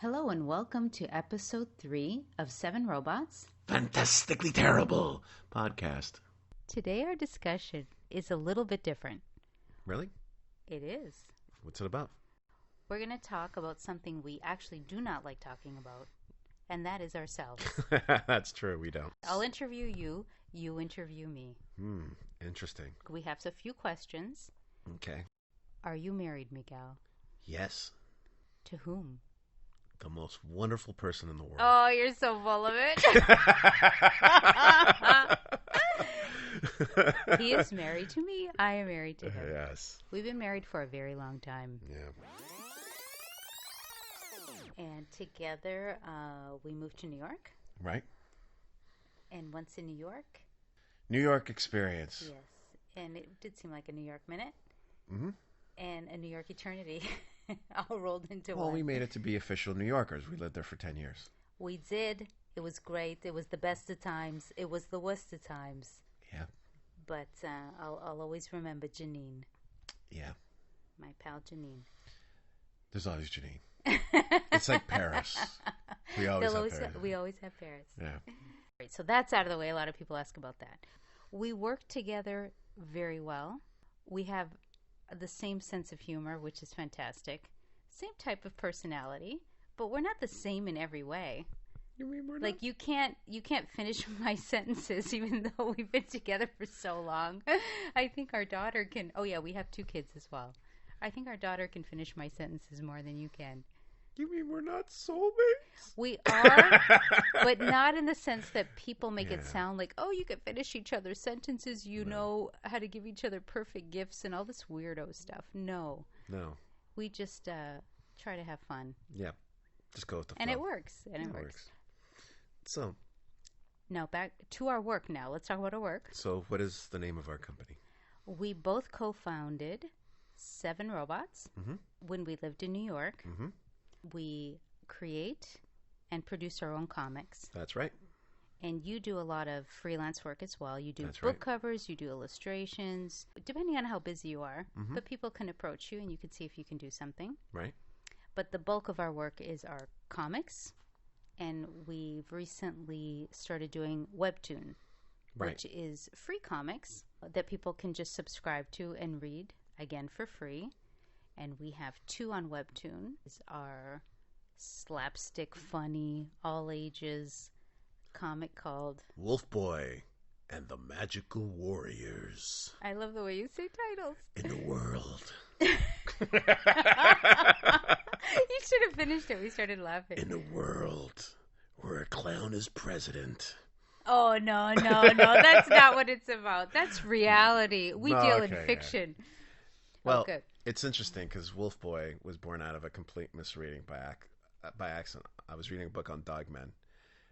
Hello and welcome to episode 3 of 7Robots. Fantastically Terrible Podcast. Today our discussion is a little bit different. Really? It is. What's it about? We're going to talk about something we actually do not like talking about, and that is ourselves. That's true, we don't. I'll interview you, you interview me. Interesting. We have a few questions. Okay. Are you married, Miguel? Yes. To whom? The most wonderful person in the world. Oh, you're so full of it. He is married to me. I am married to him. Yes. We've been married for a very long time. Yeah. And together, we moved to New York. Right? And once in New York. New York experience. Yes. And it did seem like a New York minute. Mm-hmm. And a New York eternity. All rolled into one. Well, we made it to be official New Yorkers. We lived there for 10 years. We did. It was great. It was the best of times. It was the worst of times. Yeah. But I'll always remember Janine. Yeah. My pal Janine. There's always Janine. It's like Paris. We always have Paris. We always have Paris. Yeah. Right, so that's out of the way. A lot of people ask about that. We work together very well. We have the same sense of humor, which is fantastic. Same type of personality, but we're not the same in every way. You mean we're like you can't finish my sentences even though we've been together for so long. I think our daughter can. Oh yeah, we have 2 kids as well. I think our daughter can finish my sentences more than you can. You mean we're not soulmates? We are, but not in the sense that people make it Yeah. sound like, oh, you can finish each other's sentences, you know how to give each other perfect gifts and all this weirdo stuff. No. We just try to have fun. Yeah. Just go with the flow. And it works. And it works. So. Now, back to our work now. Let's talk about our work. So, what is the name of our company? We both co-founded 7Robots when we lived in New York. Mm-hmm. We create and produce our own comics. That's right. And you do a lot of freelance work as well. You do That's book right. covers, you do illustrations, depending on how busy you are. But people can approach you and you can see if you can do something. Right. But the bulk of our work is our comics. And we've recently started doing Webtoon, which is free comics that people can just subscribe to and read, again, for free. And we have 2 on Webtoon. It's our slapstick, funny, all ages comic called Wolf Boy and the Magical Warriors. I love the way you say titles. In the world. You should have finished it. We started laughing. In a world where a clown is president. Oh, no. That's not what it's about. That's reality. We deal in fiction. Yeah. Well, good. It's interesting because Wolf Boy was born out of a complete misreading by accident. I was reading a book on dogmen,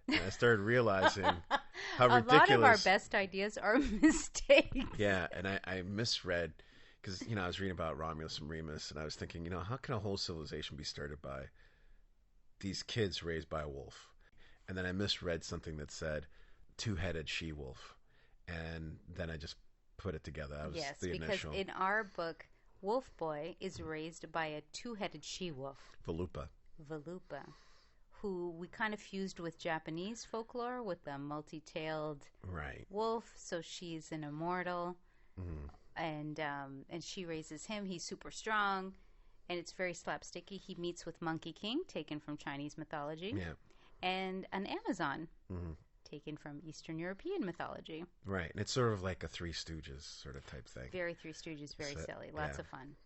and I started realizing how ridiculous. A lot of our best ideas are mistakes. Yeah, and I misread because I was reading about Romulus and Remus, and I was thinking, how can a whole civilization be started by these kids raised by a wolf? And then I misread something that said 2-headed she-wolf, and then I just put it together. That was the initial. Because in our book, Wolf Boy is raised by a 2-headed she-wolf. Valupa, who we kind of fused with Japanese folklore with a multi-tailed wolf. So she's an immortal, and she raises him. He's super strong, and it's very slapsticky. He meets with Monkey King, taken from Chinese mythology, and an Amazon. Taken from Eastern European mythology. Right. And it's sort of like a Three Stooges sort of type thing. Very Three Stooges, very silly. Lots of fun.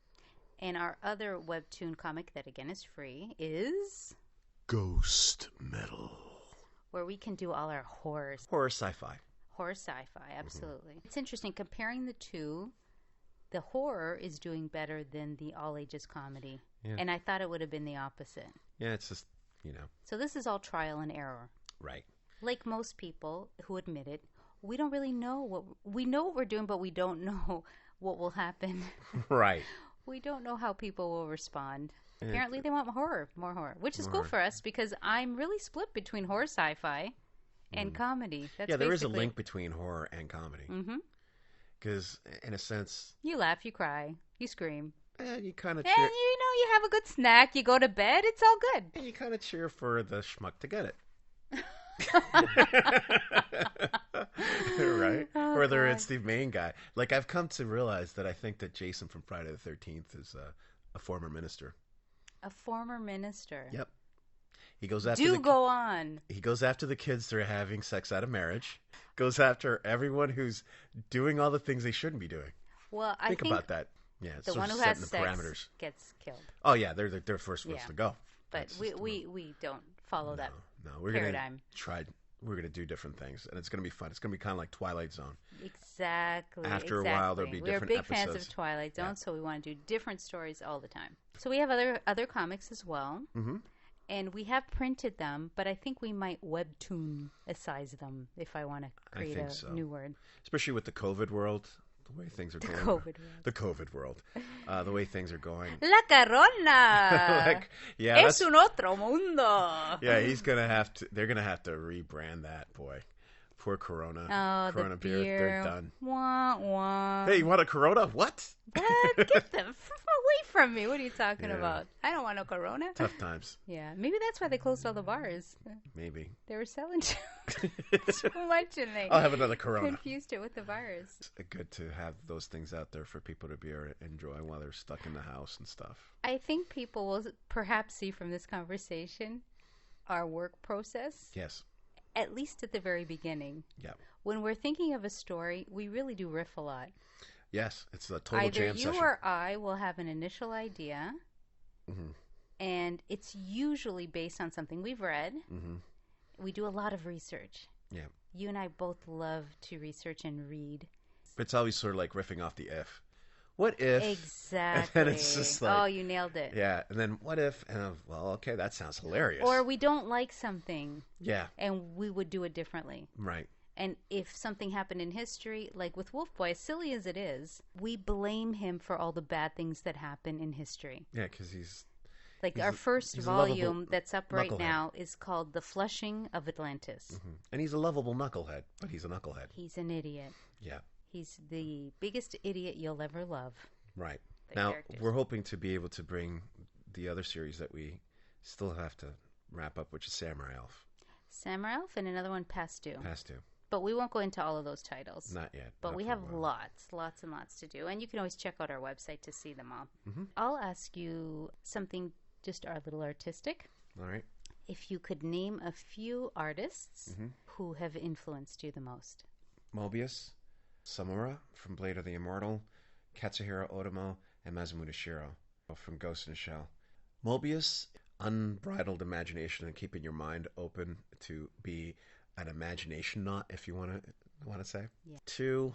And our other Webtoon comic that, again, is free is... Ghost Metal. Where we can do all our horrors. Horror sci-fi. Horror sci-fi, absolutely. It's interesting. Comparing the two, the horror is doing better than the all-ages comedy. Yeah. And I thought it would have been the opposite. Yeah, it's just, So this is all trial and error. Right. Like most people who admit it, we don't really know we know what we're doing, but we don't know what will happen. Right. We don't know how people will respond. Apparently they want more horror, which is cool for us because I'm really split between horror sci-fi and comedy. That's there is a link between horror and comedy. Because in a sense... You laugh, you cry, you scream. And you kind of And cheer. you have a good snack. You go to bed. It's all good. And you kind of cheer for the schmuck to get it. Right? Oh, Whether God. it's the main guy. Like, I've come to realize that I think that Jason from Friday the 13th is a former minister. A former minister. Yep. He goes after Go on. He goes after the kids that are having sex out of marriage. Goes after everyone who's doing all the things they shouldn't be doing. Well, I think about that. Yeah, the sort one of who has setting the sex parameters. gets killed. Oh yeah, they're first ones Yeah. to go. But we don't follow that We're paradigm. We're gonna do different things, and it's gonna be fun. It's gonna be kind of like Twilight Zone. Exactly. After a while, there'll be different We're big fans episodes. of Twilight Zone, so we want to do different stories all the time. So we have other comics as well, and we have printed them, but I think we might Webtoon-size them if I want to create a new word. Especially with the COVID world, the way things are going. The COVID world. The way things are going. La Carona. Es un otro mundo. Yeah, they're gonna have to rebrand that, boy. Poor Corona. Oh, Corona the beer. beer. They're done. Wah, wah. Hey, you want a Corona? What? What? Get them away from me. What are you talking about? I don't want no Corona. Tough times. Yeah, maybe that's why they closed all the bars. Maybe. They were selling too much and they I'll have another Corona. confused it with the bars. It's good to have those things out there for people to be able to enjoy while they're stuck in the house and stuff. I think people will perhaps see from this conversation our work process. Yes. At least at the very beginning. Yeah. When we're thinking of a story, we really do riff a lot. Yes, it's a total jam session. Either you or I will have an initial idea, and it's usually based on something we've read. We do a lot of research. Yeah. You and I both love to research and read. But it's always sort of like riffing off the if. What if? Exactly. And it's just like, oh, you nailed it. Yeah, and then what if? And well, okay, that sounds hilarious. Or we don't like something. Yeah. And we would do it differently. Right. And if something happened in history, like with Wolf Boy, as silly as it is, we blame him for all the bad things that happen in history. Yeah, because he's... Like our first volume that's up right now is called The Flushing of Atlantis. And he's a lovable knucklehead, but he's a knucklehead. He's an idiot. Yeah. He's the biggest idiot you'll ever love. Right. Now, we're hoping to be able to bring the other series that we still have to wrap up, which is Samurai Elf. Samurai Elf and another one, Past Due. Past Due. But we won't go into all of those titles. Not yet. But we have lots and lots to do. And you can always check out our website to see them all. I'll ask you something just a little artistic. All right. If you could name a few artists who have influenced you the most. Mobius, Samura from Blade of the Immortal, Katsuhiro Otomo, and Masamune Shirow from Ghost in the Shell. Mobius, unbridled imagination and keeping your mind open to be an imagination knot, if you want to say. Yeah. 2,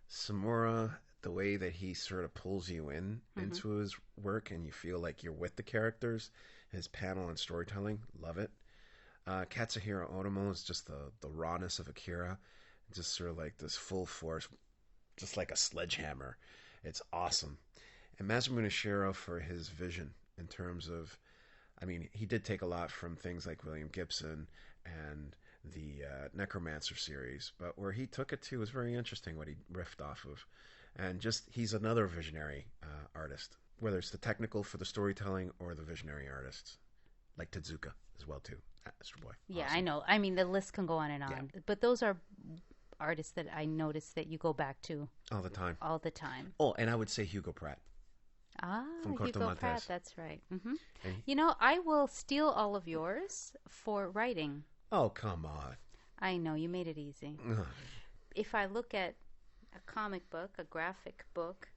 Samura, the way that he sort of pulls you into his work and you feel like you're with the characters. His panel and storytelling, love it. Katsuhiro Otomo is just the rawness of Akira. Just sort of like this full force, just like a sledgehammer. It's awesome. And Masamune Shirow for his vision in terms of, I mean, he did take a lot from things like William Gibson and the Necromancer series, but where he took it to was very interesting, what he riffed off of. And just, he's another visionary artist, whether it's the technical for the storytelling or the visionary artists, like Tezuka as well, too. Astro Boy. Yeah, awesome. I know. I mean, the list can go on and on. Yeah. But those are artists that I notice that you go back to. All the time. All the time. Oh, and I would say Hugo Pratt. From Hugo Pratt, that's right. You know, I will steal all of yours for writing. Oh, come on. I know, you made it easy. If I look at a comic book, a graphic book,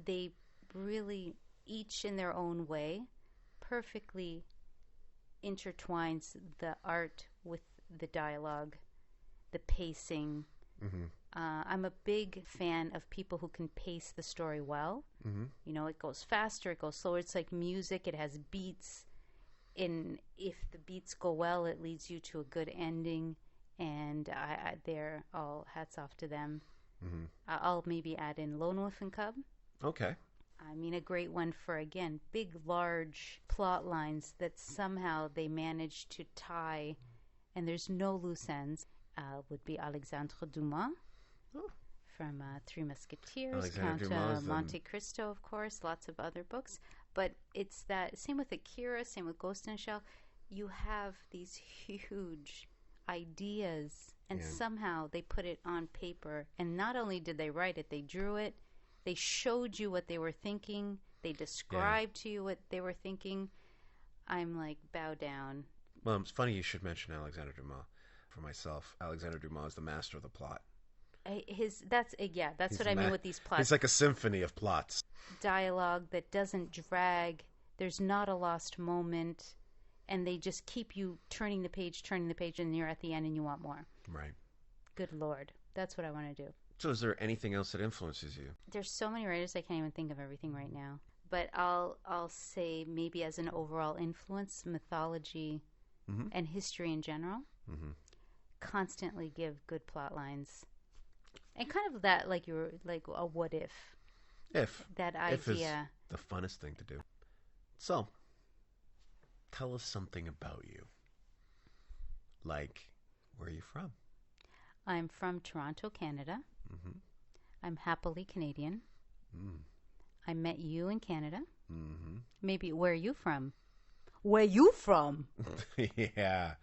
they really, each in their own way, perfectly intertwines the art with the dialogue, the pacing. I'm a big fan of people who can pace the story well. You know, it goes faster, it goes slower. It's like music. It has beats. If the beats go well, it leads you to a good ending. And they're all hats off to them. I'll maybe add in Lone Wolf and Cub. Okay. I mean, a great one for, again, big, large plot lines that somehow they manage to tie, and there's no loose ends, would be Alexandre Dumas from Three Musketeers, Alexandre Count Dumas, Monte Cristo, of course, lots of other books. But it's that, same with Akira, same with Ghost in the Shell. You have these huge ideas, and somehow they put it on paper. And not only did they write it, they drew it. They showed you what they were thinking. They described to you what they were thinking. I'm like, bow down. Well, it's funny you should mention Alexandre Dumas. For myself, Alexandre Dumas is the master of the plot. That's what I mean with these plots. It's like a symphony of plots. Dialogue that doesn't drag. There's not a lost moment, and they just keep you turning the page, and you're at the end and you want more. Right. Good Lord. That's what I want to do. So is there anything else that influences you? There's so many writers, I can't even think of everything right now. But I'll say maybe as an overall influence, mythology and history in general constantly give good plot lines. And kind of that, like a what if. That idea. If is the funnest thing to do. So, tell us something about you. Like, where are you from? I'm from Toronto, Canada. I'm happily Canadian. I met you in Canada. Maybe, where are you from? Where you from? Yeah.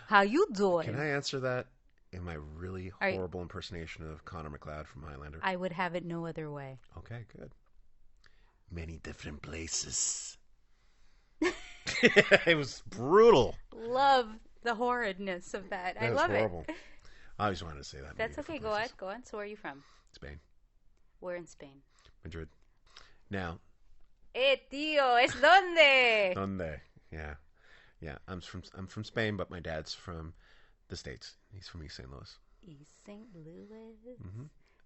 How you doing? Can I answer that in my really horrible impersonation of Connor McLeod from Highlander? I would have it no other way. Okay, good. Many different places. It was brutal. Love the horridness of that. I love horrible. it. I always wanted to say that. That's okay. Go on. So where are you from? Spain. Where in Spain? Madrid. Now. Tío, ¿es dónde? Donde? Yeah. Yeah. I'm from Spain, but my dad's from the States. He's from East St. Louis. East St. Louis.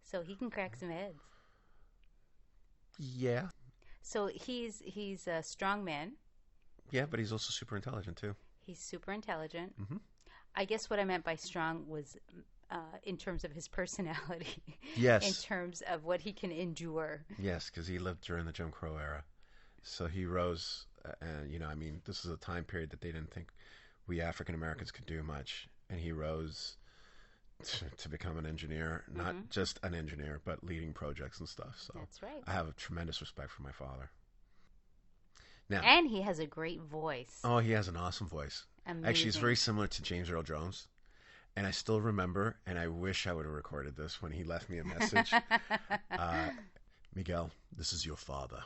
So he can crack some heads. Yeah. So he's a strong man. Yeah, but he's also super intelligent too. He's super intelligent. I guess what I meant by strong was in terms of his personality. Yes. In terms of what he can endure. Yes, because he lived during the Jim Crow era. So he rose, and, this is a time period that they didn't think we African Americans could do much. And he rose to become an engineer, not just an engineer, but leading projects and stuff. So that's right. I have a tremendous respect for my father. Now, and he has a great voice. Oh, he has an awesome voice. Amazing. Actually, he's very similar to James Earl Jones. And I still remember, and I wish I would have recorded this when he left me a message. Miguel, this is your father.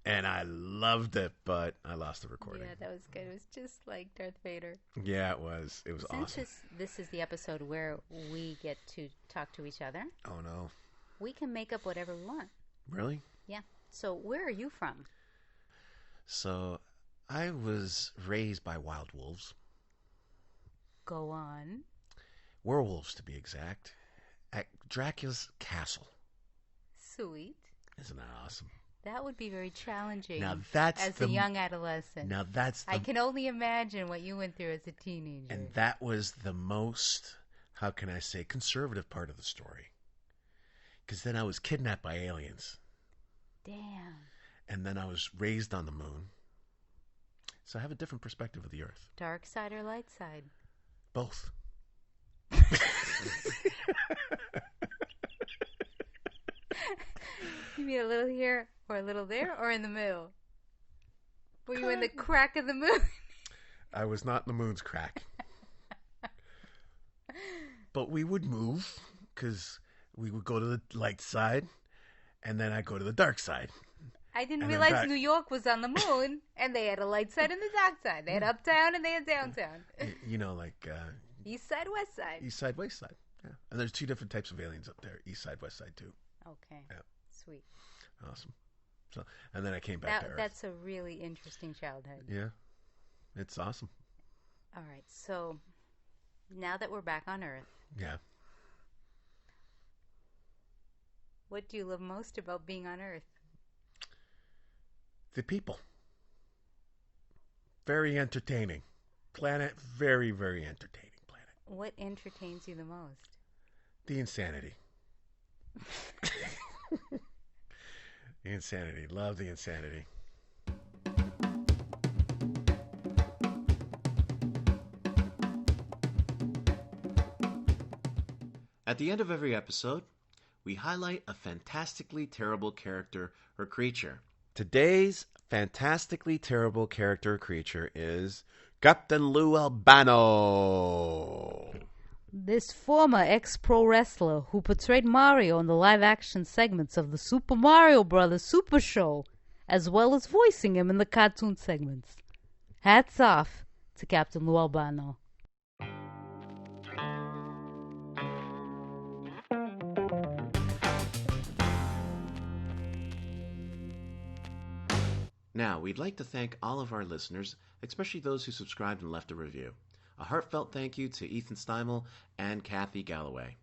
And I loved it, but I lost the recording. Yeah, that was good. It was just like Darth Vader. Yeah, it was. It was awesome. This is the episode where we get to talk to each other. Oh, no. We can make up whatever we want. Really? Yeah. So where are you from? So I was raised by wild wolves. Go on. Werewolves, to be exact. At Dracula's castle. Sweet. Isn't that awesome? That would be very challenging. Now that's as a young adolescent. Now that's I can only imagine what you went through as a teenager. And that was the most, how can I say, conservative part of the story. Because then I was kidnapped by aliens. Damn. And then I was raised on the moon. So I have a different perspective of the Earth. Dark side or light side? Both. You mean a little here or a little there or in the middle? Were you in the crack of the moon? I was not in the moon's crack. But we would move because we would go to the light side and then I'd go to the dark side. I didn't realize New York was on the moon and they had a light side and the dark side. They had uptown and they had downtown. Like... East side, west side. East side, west side. Yeah. And there's two different types of aliens up there. East side, west side too. Okay. Yeah. Sweet. Awesome. So, and then I came back to Earth. That's a really interesting childhood. Yeah. It's awesome. All right. So, now that we're back on Earth. Yeah. What do you love most about being on Earth? The people. Very entertaining. Planet, very, very entertaining planet. What entertains you the most? The insanity. The insanity. Love the insanity. At the end of every episode, we highlight a fantastically terrible character or creature. Today's fantastically terrible character or creature is Captain Lou Albano. This former ex-pro wrestler who portrayed Mario in the live-action segments of the Super Mario Bros. Super Show, as well as voicing him in the cartoon segments. Hats off to Captain Lou Albano. Now, we'd like to thank all of our listeners, especially those who subscribed and left a review. A heartfelt thank you to Ethan Steimel and Kathy Galloway.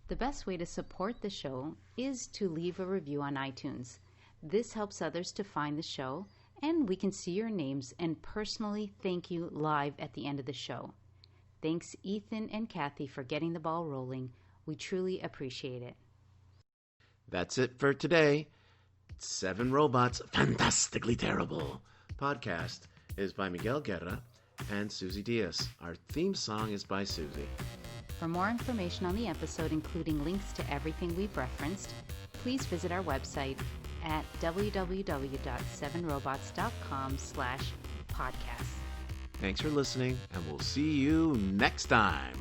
The best way to support the show is to leave a review on iTunes. This helps others to find the show, and we can see your names and personally thank you live at the end of the show. Thanks, Ethan and Kathy, for getting the ball rolling. We truly appreciate it. That's it for today. 7Robots, Fantastically Terrible Podcast is by Miguel Guerra and Susie Diaz. Our theme song is by Susie. For more information on the episode, including links to everything we've referenced, please visit our website at www.7robots.com/podcast. Thanks for listening, and we'll see you next time.